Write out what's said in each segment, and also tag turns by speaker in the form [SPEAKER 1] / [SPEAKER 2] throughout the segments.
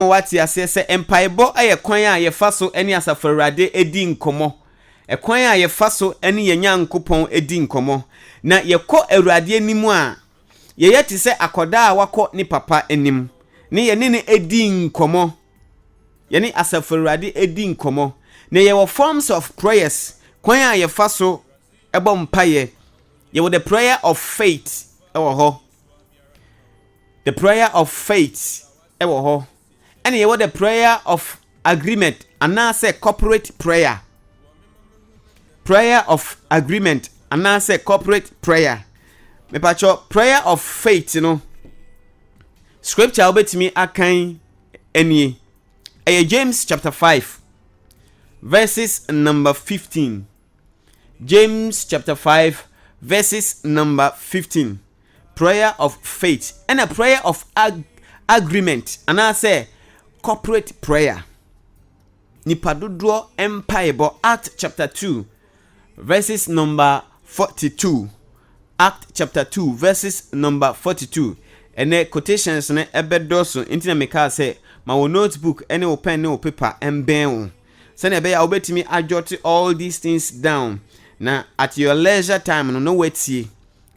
[SPEAKER 1] What ya say empaibo aye kwan a ye fa so eni asafo Awurade edi nkomo. Ekwan a ye fa so eni ye Nyankopɔn edi nkomo. Na ye kɔ Awurade animu a ye yeti se akoda a wakɔ ni papa anim. Ni ye ne edi nkomo. Ye ni asafo Awurade edi nkomo. Na ye wɔ forms of prayers. Kwan a ye fa so ebo mpaye. Ye wɔ the prayer of faith ewo hɔ. The prayer of faith ewo hɔ. And you want the prayer of agreement, and now say corporate prayer. Prayer of agreement, and now say corporate prayer. Me pacho prayer of faith, you know. Scripture obey me akan any. James chapter 5, verses number 15. James chapter 5, verses number 15. Prayer of faith and a prayer of agreement, and I say corporate prayer. Nipadudro empire. Act chapter 2, verses number 42. Act chapter 2, verses number 42. And the quotations ne ebedoso intina meka say ma wo notebook any o pen no paper emben. Send ebe ya obetimi ajot all these things down. Na at your leisure time no wetie.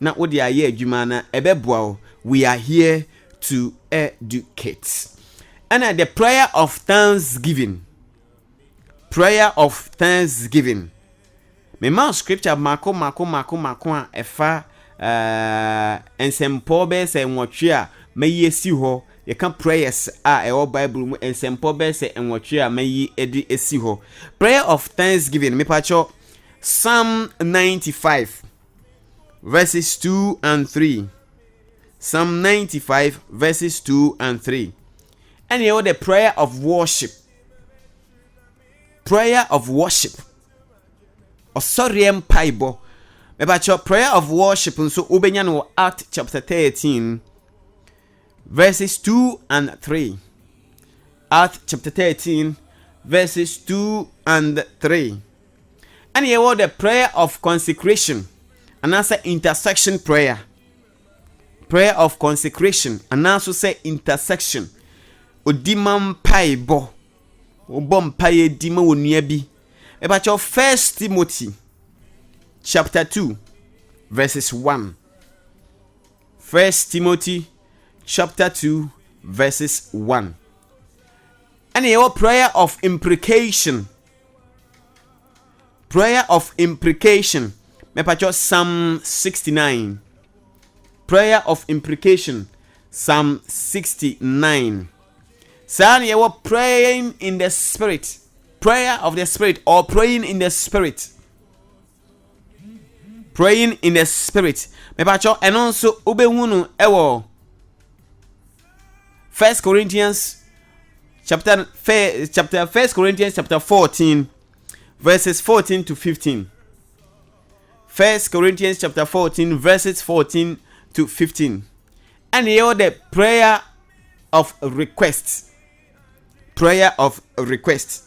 [SPEAKER 1] Na wo de aye adwuma na ebeboa. We are here to educate. And the prayer of thanksgiving. Prayer of thanksgiving. Me ma scripture mako efa ensempo be se nwotwe a mayi esi ho. Ye kan prayers a e Bible mu ensempo be se nwotwe a mayi edi esi ho. Prayer of thanksgiving. Me pacho Psalm 95 verses 2 and 3. Psalm 95 verses 2 and 3. And you know the prayer of worship. Prayer of worship. Osorium paibo. About your prayer of worship. And so ubenya no Act chapter 13 verses 2 and 3. Act chapter 13 verses 2 and 3. And you know the prayer of consecration. And answer intercession prayer. Prayer of consecration. And also say intercession. Odimam paibo. Obom paye dima woniabi. About your 1 Timothy chapter 2 verses 1. 1 Timothy chapter 2 verses 1. And your prayer of imprecation. Prayer of imprecation. About your Psalm 69. Prayer of imprecation. Psalm 69. Son, you were praying in the spirit. Prayer of the spirit or praying in the spirit. Praying in the spirit. And also ubehunu ewo 1 Corinthians chapter 1 Corinthians chapter 14 verses 14 to 15. 1 Corinthians chapter 14 verses 14 to 15. And you the prayer of request. Prayer of request.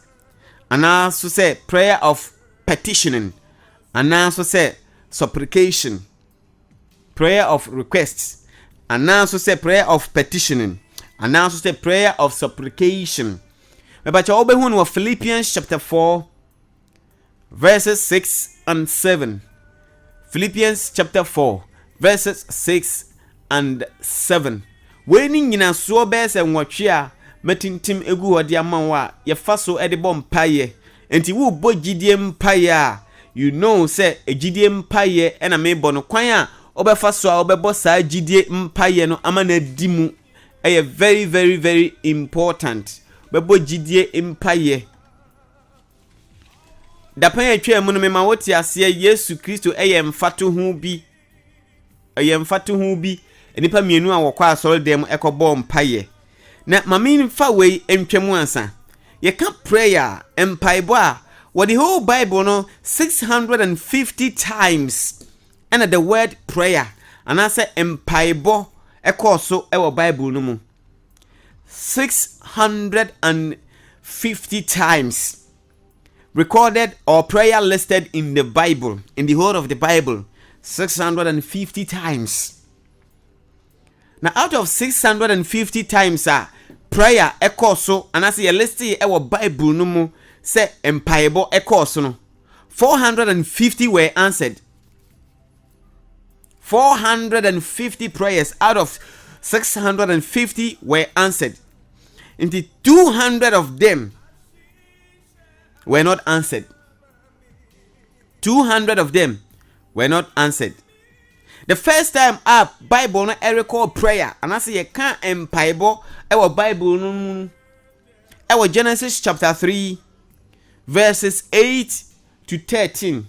[SPEAKER 1] And also say prayer of petitioning. And also say supplication. Prayer of request. And also say prayer of petitioning. And also say prayer of supplication. But you obey Philippians chapter 4 verses 6 and 7. Philippians chapter 4 verses 6 and 7. When you so best and watch ya metintim egu hodi amanwa ye faso edebo mpaye enti wo bo gidie mpaye you know say egidie mpaye ena me bo no kwan a obefaso a obebo saa gidie mpaye no amana dimu very very very important bebo gidie mpaye da pan atwa mu no me ma woti ase Yesu Kristo mfato hu bi enipa mienu a wokwa asoro dem ekobo mpaye na mamin fa we entwemu ansa ye ka prayer empaibo a what the whole Bible no 650 times and the word prayer and I say empaibo ekoso ewo Bible no mu 650 times recorded or prayer listed in the Bible, in the whole of the Bible, 650 times. Now, out of 650 times, prayer ɛkɔ so anase ye list ɛwɔ Bible no mu se mpaebɔ ɛkɔ so no 450 were answered. 450 prayers out of 650 were answered. Into 200 of them were not answered. 200 of them were not answered. The first time up Bible no record prayer and I say you can't mpaebɔ ɛwɔ Bible no ɛwɔ Genesis chapter 3 verses 8 to 13.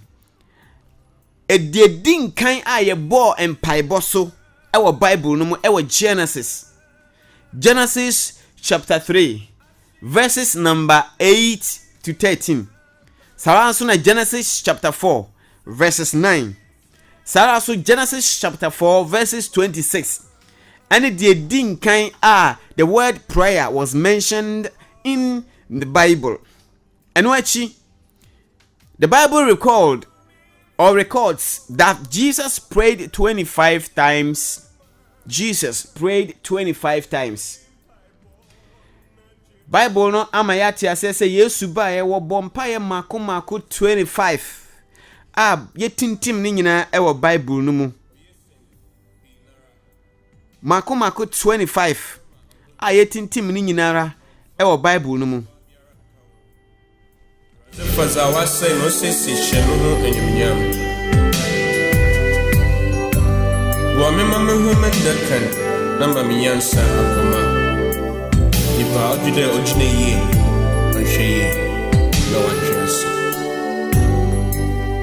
[SPEAKER 1] Edin kan a ye bo mpaebɔ so ɛwɔ Bible no mu ɛwɔ Genesis chapter 3 verses number 8 to 13. Sara so na Genesis chapter 4 verses 9. Sara so Genesis chapter 4 verses 26. And the edin kan a the word prayer was mentioned in the Bible. And wachi the Bible records that Jesus prayed 25 times. Jesus prayed 25 times. Bible no amayati asese Yesu ba ye wo bompa ye mako 25. Ye tintim ni nyina e wo Bible no mu. Mako 25. Ye tintim ni nyinara e wo Bible no mu.
[SPEAKER 2] Faza wa say no say shenu no enyumnyam. Wa me mama hu me dekan namba mi yansa akoma. Ipa ojude ojine yi onhwe no wanhwes.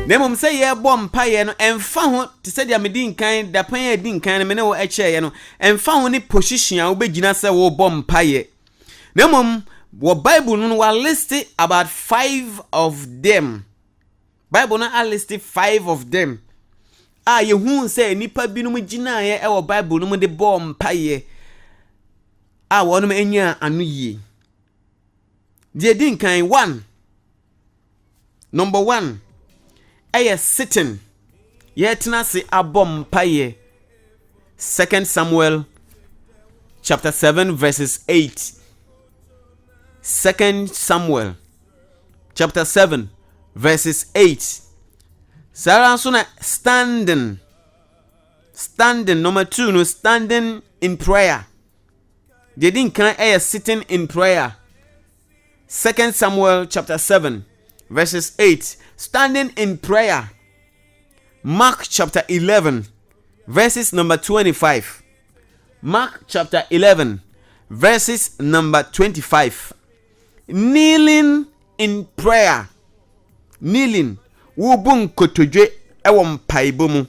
[SPEAKER 1] Nemom say ye bom paye no emfa ho te se dia medin kan da pan ye din kan me ne wo eche ye no emfa ho ni position a wo begina se wo bom paye. Nemom wo Bible no wa list about 5 of them. Bible no list 5 of them. Ye hu say nipa binum gina ye e wo Bible no de bom paye. Wono enya anu yi. Die din kan 1. Number 1. Sitting. Yetna se abom paye. 2 Samuel chapter 7 verses 8. 2 Samuel chapter 7 verses 8. Sarah suna standing. Number 2 no standing in prayer. They didn't can sitting in prayer. 2 Samuel chapter 7 verses 8. Standing in prayer. Mark chapter 11 verses number 25. Mark chapter 11 verses number 25. Kneeling in prayer. Kneeling. Wubun kotodwe ewo mpaebɔ mu.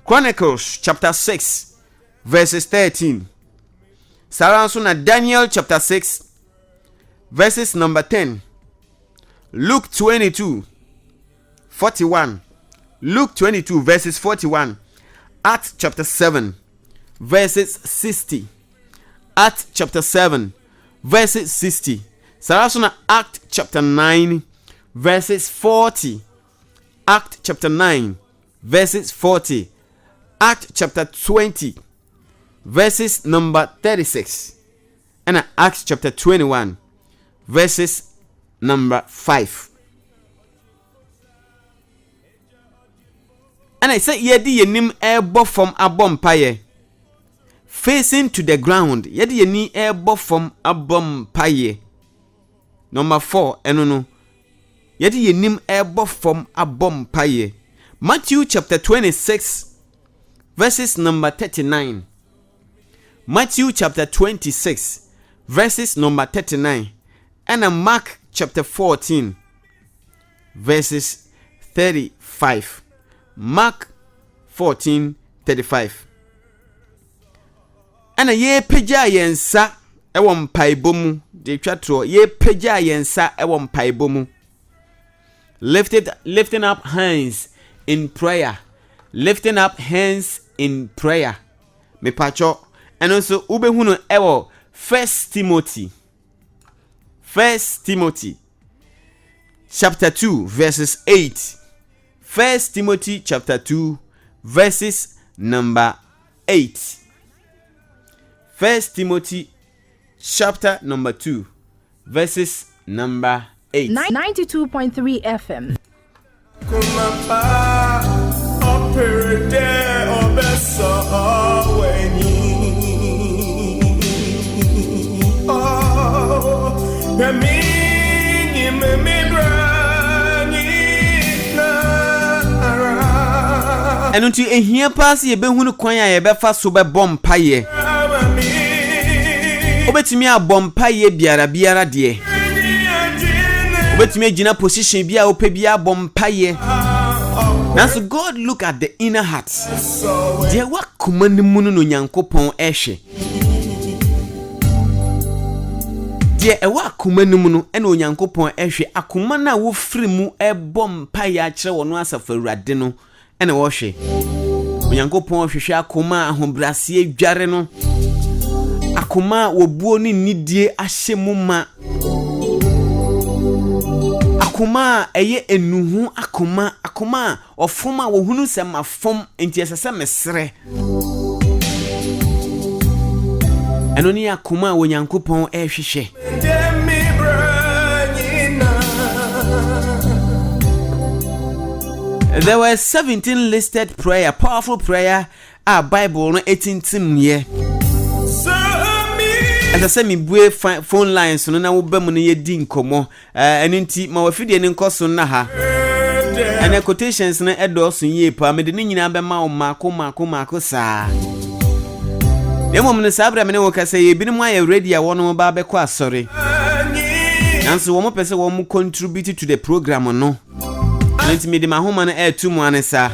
[SPEAKER 1] Chronicles chapter 6 verses 13. Sarah so na Daniel chapter 6 verses number 10. Luke 22 41. Luke 22 verses 41. Acts chapter 7 verses 60. Acts chapter 7 verses 60. Sarah so na Act chapter 9 verses 40. Act chapter 9 verses 40. Act chapter 20 verses number 36. And Acts chapter 21 verses number 5. And I say yedi yenim ebo from abom paye. Facing to the ground. Yedi yeni ebo from abom paye. Number 4 enono. Yedi yenim ebo from abom paye. Matthew chapter 26 verses number 39. Matthew chapter 26 verses number 39. And Mark chapter 14 verses 35. Mark 14:35. And ye peja yensa ewo mpaebɔ mu de twatro ye peja yensa ewo mpaebɔ mu. Lifting up hands in prayer. Lifting up hands in prayer. Me pacho. And also ubehunu ewo 1 Timothy chapter 2 verses 8. 1 Timothy chapter 2 verses number 8. 1 Timothy chapter number 2, verses number 8.
[SPEAKER 3] 92.3 FM.
[SPEAKER 1] And until a here pass ye be hunu kwanya ye be fa so be bom paye. Obetimi a bom paye biara de. Obetimi agina position bia ope bia bom paye. Now so God look at the inner heart. Dear wa kumani munu no Nyankopon ehwe. Dear ewa kumani munu ene Nyankopon ehwe akoma na wo firi mu e bom paye a kire wono asafa Awurade no ene wo hwe. Nyankopon hwehwe akoma ahobrase adware no. Akoma wobuo ni nidie ahye mu ma. Akoma eye enuhu akoma ofoma wo hunu se mafom enti esese mesre. Eno ni akoma wo Nyankopon ehwehwe. There were 17 listed prayer, powerful prayer, Bible no 18 tim ye. As I say me bue phone lines no na wo ba mu no ye di nkomo. Enti ma wafide ne nkoso na ha. And quotations na edo so ye pa me de ne nyina be ma wo mako saa. Demom ne sabra me ne wo kasa ye binim aye ready a wono ba be kwa asori. Nanso wo mo pese wo mo contribute to the program no. Enti me de ma homa na air tu mu anesa.